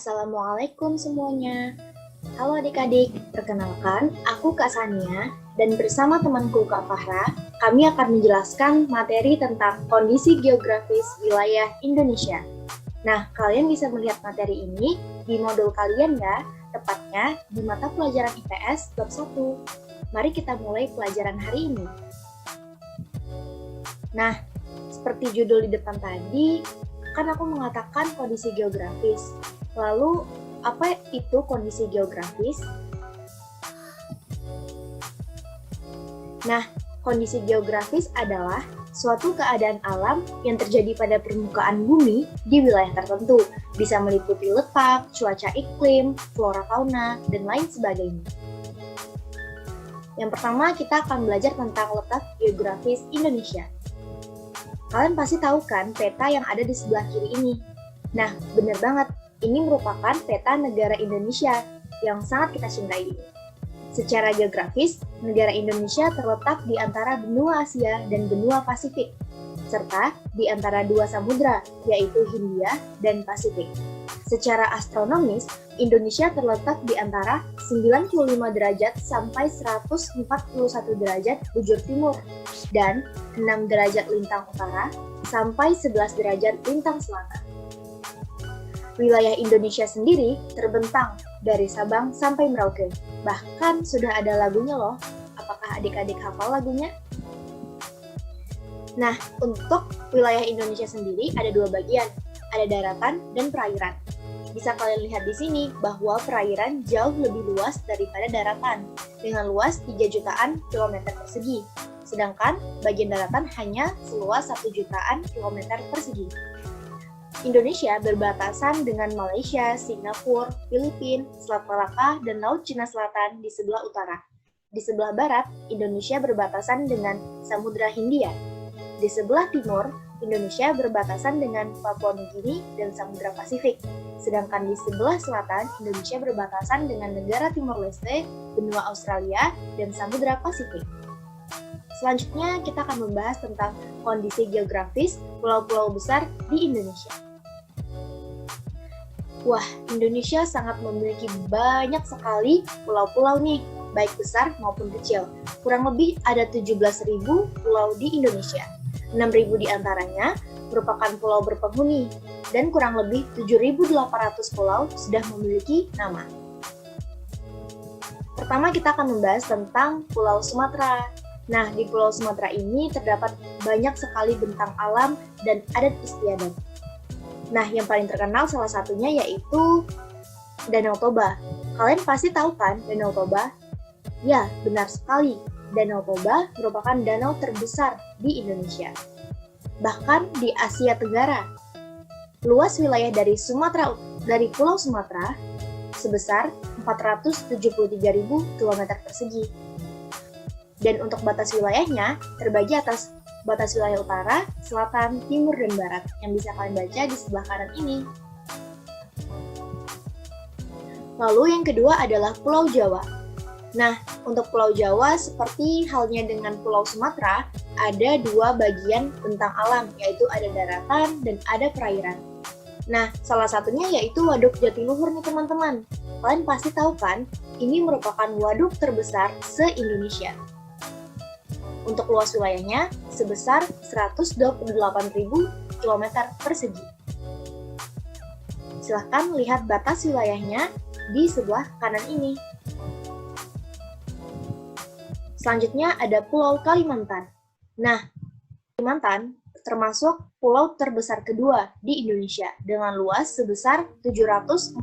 Assalamualaikum semuanya. Halo adik-adik, perkenalkan aku Kak Sania dan bersama temanku Kak Fahra, kami akan menjelaskan materi tentang kondisi geografis wilayah Indonesia. Nah, kalian bisa melihat materi ini di modul kalian ya, tepatnya di mata pelajaran IPS bab 1. Mari kita mulai pelajaran hari ini. Nah, seperti judul di depan tadi, kan aku mengatakan kondisi geografis. Lalu, apa itu kondisi geografis? Nah, kondisi geografis adalah suatu keadaan alam yang terjadi pada permukaan bumi di wilayah tertentu. Bisa meliputi letak, cuaca iklim, flora fauna, dan lain sebagainya. Yang pertama, kita akan belajar tentang letak geografis Indonesia. Kalian pasti tahu kan peta yang ada di sebelah kiri ini? Nah, benar banget. Ini merupakan peta negara Indonesia yang sangat kita cintai. Secara geografis, negara Indonesia terletak di antara benua Asia dan benua Pasifik, serta di antara dua samudra, yaitu Hindia dan Pasifik. Secara astronomis, Indonesia terletak di antara 95 derajat sampai 141 derajat bujur timur, dan 6 derajat lintang utara sampai 11 derajat lintang selatan. Wilayah Indonesia sendiri terbentang dari Sabang sampai Merauke. Bahkan sudah ada lagunya loh. Apakah adik-adik hafal lagunya? Nah, untuk wilayah Indonesia sendiri ada dua bagian. Ada daratan dan perairan. Bisa kalian lihat di sini bahwa perairan jauh lebih luas daripada daratan, dengan luas 3 jutaan kilometer persegi. Sedangkan bagian daratan hanya seluas 1 jutaan kilometer persegi. Indonesia berbatasan dengan Malaysia, Singapura, Filipina, Selat Malaka, dan Laut Cina Selatan di sebelah utara. Di sebelah barat, Indonesia berbatasan dengan Samudra Hindia. Di sebelah timur, Indonesia berbatasan dengan Papua Nugini dan Samudra Pasifik. Sedangkan di sebelah selatan, Indonesia berbatasan dengan negara Timor Leste, benua Australia, dan Samudra Pasifik. Selanjutnya, kita akan membahas tentang kondisi geografis pulau-pulau besar di Indonesia. Wah, Indonesia sangat memiliki banyak sekali pulau-pulau nih, baik besar maupun kecil. Kurang lebih ada 17.000 pulau di Indonesia. 6.000 diantaranya merupakan pulau berpenghuni, dan kurang lebih 7.800 pulau sudah memiliki nama. Pertama, kita akan membahas tentang Pulau Sumatera. Nah, di Pulau Sumatera ini terdapat banyak sekali bentang alam dan adat istiadat. Nah, yang paling terkenal salah satunya yaitu Danau Toba. Kalian pasti tahu kan Danau Toba? Ya, benar sekali. Danau Toba merupakan danau terbesar di Indonesia. Bahkan di Asia Tenggara. Luas wilayah dari Pulau Sumatera sebesar 473.000 km persegi. Dan untuk batas wilayahnya terbagi atas batas wilayah utara, selatan, timur, dan barat yang bisa kalian baca di sebelah kanan ini. Lalu yang kedua adalah Pulau Jawa. Nah, untuk Pulau Jawa seperti halnya dengan Pulau Sumatera, ada dua bagian bentang alam, yaitu ada daratan dan ada perairan. Nah, salah satunya yaitu Waduk Jatiluhur nih teman-teman. Kalian pasti tahu kan, ini merupakan waduk terbesar se-Indonesia. Untuk luas wilayahnya sebesar 128.000 km persegi. Silahkan lihat batas wilayahnya di sebelah kanan ini. Selanjutnya ada Pulau Kalimantan. Nah, Kalimantan termasuk pulau terbesar kedua di Indonesia dengan luas sebesar 743.000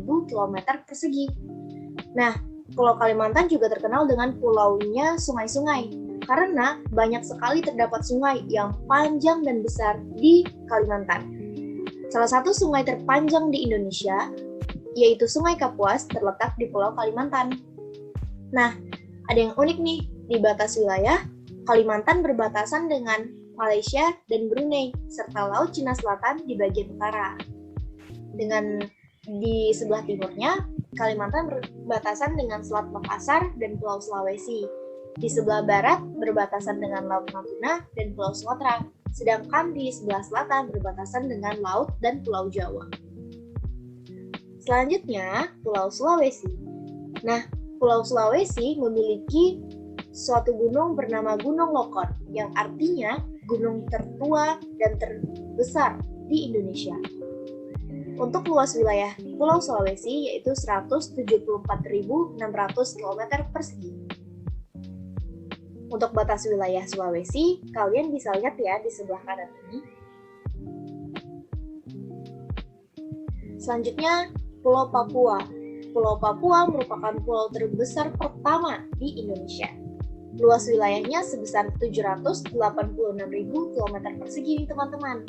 km persegi. Nah, Pulau Kalimantan juga terkenal dengan pulaunya sungai-sungai. Karena banyak sekali terdapat sungai yang panjang dan besar di Kalimantan. Salah satu sungai terpanjang di Indonesia, yaitu Sungai Kapuas, terletak di Pulau Kalimantan. Nah, ada yang unik nih, di batas wilayah, Kalimantan berbatasan dengan Malaysia dan Brunei, serta Laut Cina Selatan di bagian utara. Dengan di sebelah timurnya, Kalimantan berbatasan dengan Selat Makassar dan Pulau Sulawesi. Di sebelah barat berbatasan dengan Laut Natuna dan Pulau Sumatera, sedangkan di sebelah selatan berbatasan dengan laut dan Pulau Jawa. Selanjutnya, Pulau Sulawesi. Nah, Pulau Sulawesi memiliki suatu gunung bernama Gunung Lokon, yang artinya gunung tertua dan terbesar di Indonesia. Untuk luas wilayah Pulau Sulawesi yaitu 174.600 km persegi. Untuk batas wilayah Sulawesi, kalian bisa lihat ya di sebelah kanan ini. Selanjutnya, Pulau Papua. Pulau Papua merupakan pulau terbesar pertama di Indonesia. Luas wilayahnya sebesar 786.000 km persegi, teman-teman.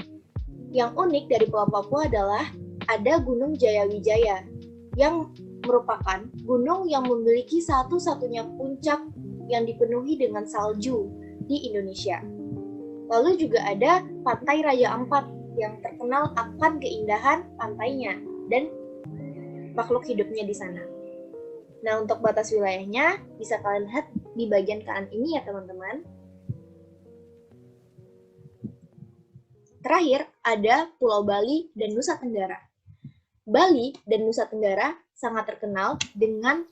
Yang unik dari Pulau Papua adalah ada Gunung Jayawijaya, yang merupakan gunung yang memiliki satu-satunya puncak yang dipenuhi dengan salju di Indonesia. Lalu juga ada Pantai Raja Ampat, yang terkenal akan keindahan pantainya dan makhluk hidupnya di sana. Nah, untuk batas wilayahnya bisa kalian lihat di bagian kanan ini ya, teman-teman. Terakhir, ada Pulau Bali dan Nusa Tenggara. Bali dan Nusa Tenggara sangat terkenal dengan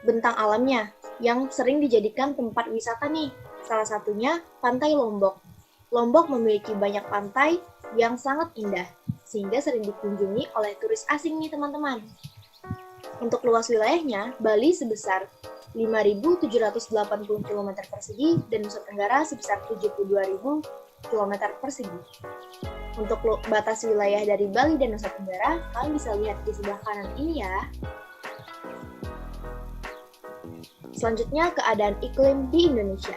bentang alamnya yang sering dijadikan tempat wisata nih. Salah satunya Pantai Lombok. Lombok memiliki banyak pantai yang sangat indah, sehingga sering dikunjungi oleh turis asing nih, teman-teman. Untuk luas wilayahnya, Bali sebesar 5.780 km persegi dan Nusa Tenggara sebesar 72.000 km persegi. Untuk batas wilayah dari Bali dan Nusa Tenggara, kalian bisa lihat di sebelah kanan ini ya. Selanjutnya, keadaan iklim di Indonesia.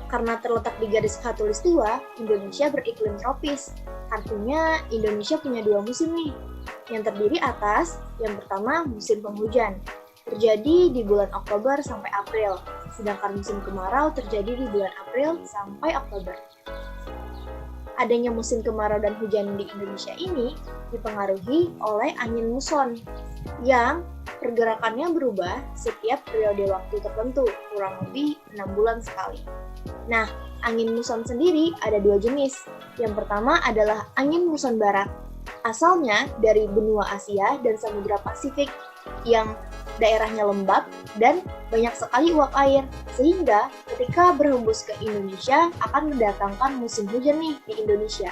Karena terletak di garis khatulistiwa, Indonesia beriklim tropis. Artinya, Indonesia punya dua musim nih, yang terdiri atas, yang pertama musim penghujan, terjadi di bulan Oktober sampai April, sedangkan musim kemarau terjadi di bulan April sampai Oktober. Adanya musim kemarau dan hujan di Indonesia ini dipengaruhi oleh angin muson, yang pergerakannya berubah setiap periode waktu tertentu, kurang lebih 6 bulan sekali. Nah, angin muson sendiri ada dua jenis. Yang pertama adalah angin muson barat, asalnya dari benua Asia dan Samudra Pasifik, yang daerahnya lembab dan banyak sekali uap air, sehingga ketika berhembus ke Indonesia akan mendatangkan musim hujan nih di Indonesia.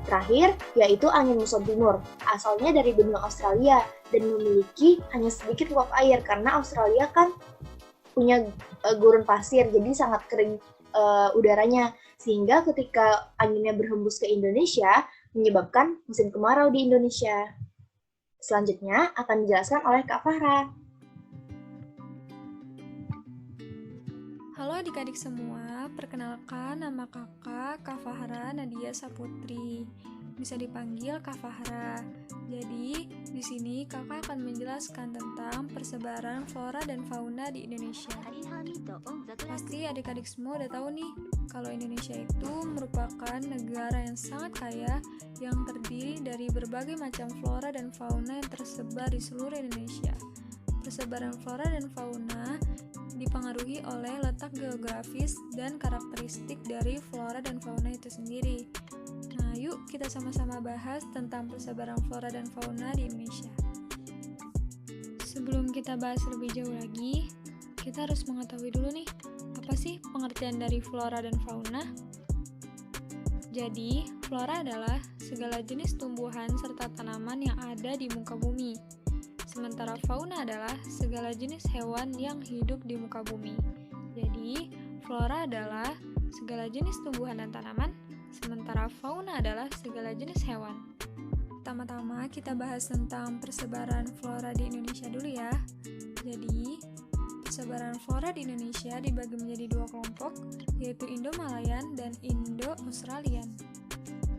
Terakhir, yaitu angin muson timur, asalnya dari benua Australia dan memiliki hanya sedikit uap air karena Australia kan punya gurun pasir, jadi sangat kering udaranya, sehingga ketika anginnya berhembus ke Indonesia menyebabkan musim kemarau di Indonesia. Selanjutnya akan dijelaskan oleh Kak Farah. Halo adik-adik semua, perkenalkan nama kakak Kak Fahra Nadia Saputri. Bisa dipanggil Kak Fahra. Jadi, di sini kakak akan menjelaskan tentang persebaran flora dan fauna di Indonesia. Pasti adik-adik semua udah tahu nih, kalau Indonesia itu merupakan negara yang sangat kaya yang terdiri dari berbagai macam flora dan fauna yang tersebar di seluruh Indonesia. Persebaran flora dan fauna dipengaruhi oleh letak geografis dan karakteristik dari flora dan fauna itu sendiri. Nah, yuk kita sama-sama bahas tentang persebaran flora dan fauna di Indonesia. Sebelum kita bahas lebih jauh lagi, kita harus mengetahui dulu nih, apa sih pengertian dari flora dan fauna? Jadi, flora adalah segala jenis tumbuhan serta tanaman yang ada di muka bumi. Sementara fauna adalah segala jenis hewan yang hidup di muka bumi. Jadi, flora adalah segala jenis tumbuhan dan tanaman, sementara fauna adalah segala jenis hewan. Pertama-tama kita bahas tentang persebaran flora di Indonesia dulu ya. Jadi, persebaran flora di Indonesia dibagi menjadi dua kelompok, yaitu Indo-Malayan dan Indo-Australian.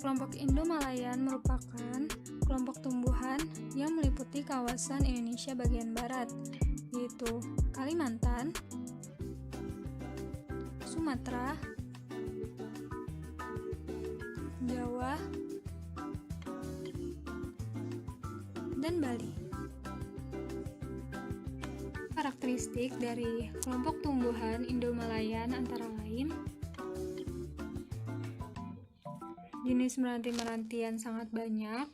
Kelompok Indo-Malayan merupakan kelompok tumbuhan yang meliputi kawasan Indonesia bagian barat, yaitu Kalimantan, Sumatera, Jawa, dan Bali. Karakteristik dari kelompok tumbuhan Indo-Malayan antara lain jenis meranti-meranti yang sangat banyak,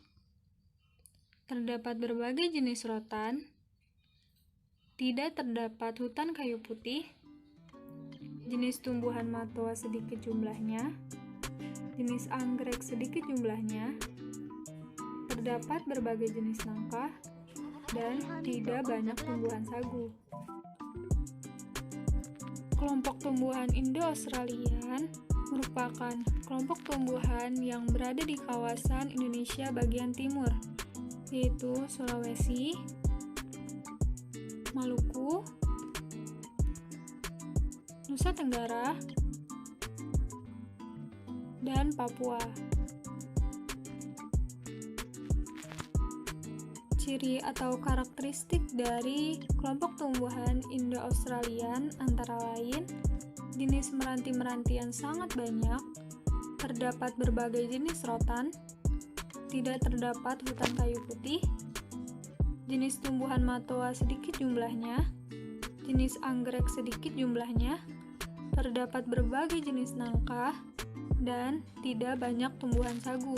terdapat berbagai jenis rotan, tidak terdapat hutan kayu putih, jenis tumbuhan matoa sedikit jumlahnya, jenis anggrek sedikit jumlahnya, terdapat berbagai jenis nangka, dan tidak banyak tumbuhan sagu. Kelompok tumbuhan Indo-Australian merupakan kelompok tumbuhan yang berada di kawasan Indonesia bagian timur, yaitu Sulawesi, Maluku, Nusa Tenggara, dan Papua. Ciri atau karakteristik dari kelompok tumbuhan Indo-Australian antara lain jenis meranti-meranti yang sangat banyak, terdapat berbagai jenis rotan, tidak terdapat hutan kayu putih, jenis tumbuhan matoa sedikit jumlahnya, jenis anggrek sedikit jumlahnya, terdapat berbagai jenis nangka, dan tidak banyak tumbuhan sagu.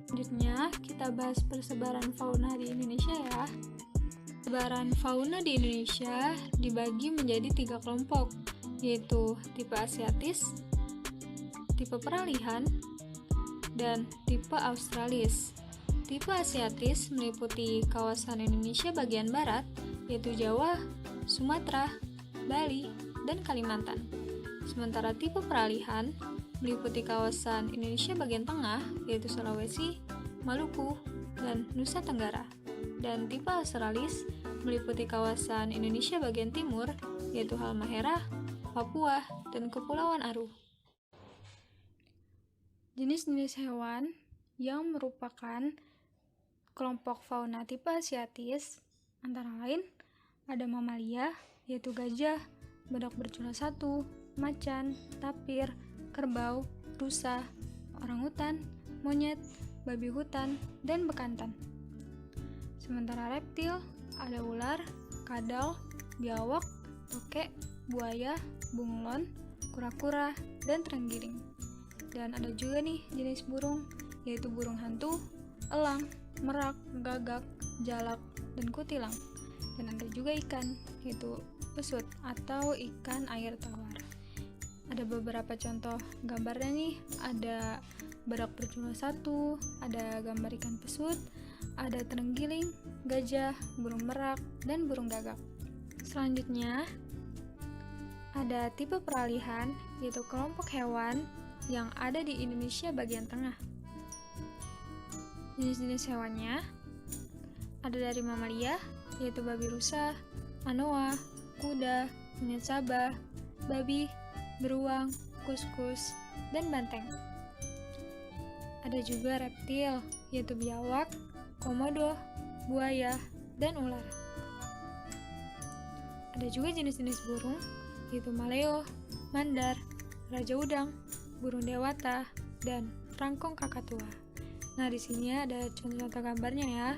Selanjutnya, kita bahas persebaran fauna di Indonesia ya. Persebaran fauna di Indonesia dibagi menjadi 3 kelompok, yaitu tipe asiatis, tipe peralihan, dan tipe australis. Tipe asiatis meliputi kawasan Indonesia bagian barat, yaitu Jawa, Sumatera, Bali, dan Kalimantan. Sementara tipe peralihan meliputi kawasan Indonesia bagian tengah, yaitu Sulawesi, Maluku, dan Nusa Tenggara. Dan tipe australis meliputi kawasan Indonesia bagian timur, yaitu Halmahera, Papua, dan Kepulauan Aru. Jenis-jenis hewan yang merupakan kelompok fauna tipe asiatis antara lain ada mamalia, yaitu gajah, badak bercula 1, macan, tapir, kerbau, rusa, orangutan, monyet, babi hutan, dan bekantan. Sementara reptil ada ular, kadal, biawak, tokek, buaya, bunglon, kura-kura, dan terenggiling. Dan ada juga nih jenis burung, yaitu burung hantu, elang, merak, gagak, jalak, dan kutilang. Dan ada juga ikan, yaitu pesut atau ikan air tawar. Ada beberapa contoh gambarnya nih, ada badak bercula 1, ada gambar ikan pesut, ada terenggiling, gajah, burung merak, dan burung gagak. Selanjutnya, ada tipe peralihan, yaitu kelompok hewan yang ada di Indonesia bagian tengah. Jenis-jenis hewannya ada dari mamalia, yaitu babi rusa, anoa, kuda, monyet sabah, babi, beruang, kuskus, dan banteng. Ada juga reptil, yaitu biawak, komodo, buaya, dan ular. Ada juga jenis-jenis burung, yaitu maleo, mandar, raja udang, burung dewata, dan rangkong kakatua. Nah, di sini ada contoh-contoh gambarnya ya,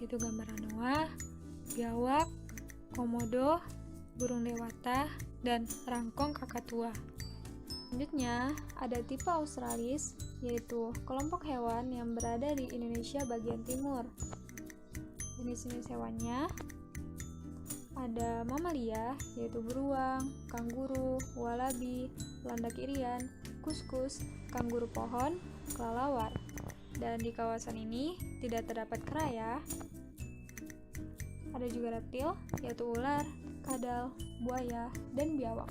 yaitu gambar anoa, biawak, komodo, burung dewata, dan rangkong kakatua. Selanjutnya, ada tipe australis, yaitu kelompok hewan yang berada di Indonesia bagian timur. Jenis-jenis hewannya ada mamalia, yaitu beruang, kanguru, walabi, landak irian, kuskus, kanguru pohon, kelelawar. Dan di kawasan ini tidak terdapat kera ya. Ada juga reptil, yaitu ular, kadal, buaya, dan biawak.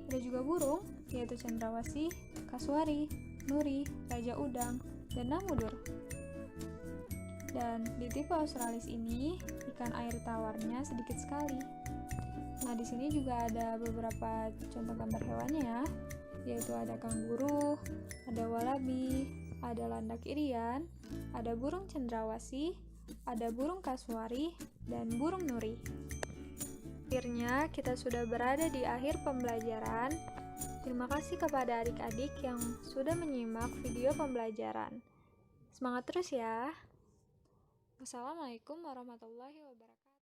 Ada juga burung, yaitu cendrawasih, kasuari, nuri, raja udang, dan namudur. Dan di tipe australis ini, ikan air tawarnya sedikit sekali. Nah, di sini juga ada beberapa contoh gambar hewannya ya, yaitu ada kanguru, ada walabi, ada landak irian, ada burung cendrawasih, ada burung kasuari, dan burung nuri. Akhirnya, kita sudah berada di akhir pembelajaran. Terima kasih kepada adik-adik yang sudah menyimak video pembelajaran. Semangat terus ya! Wassalamualaikum warahmatullahi wabarakatuh.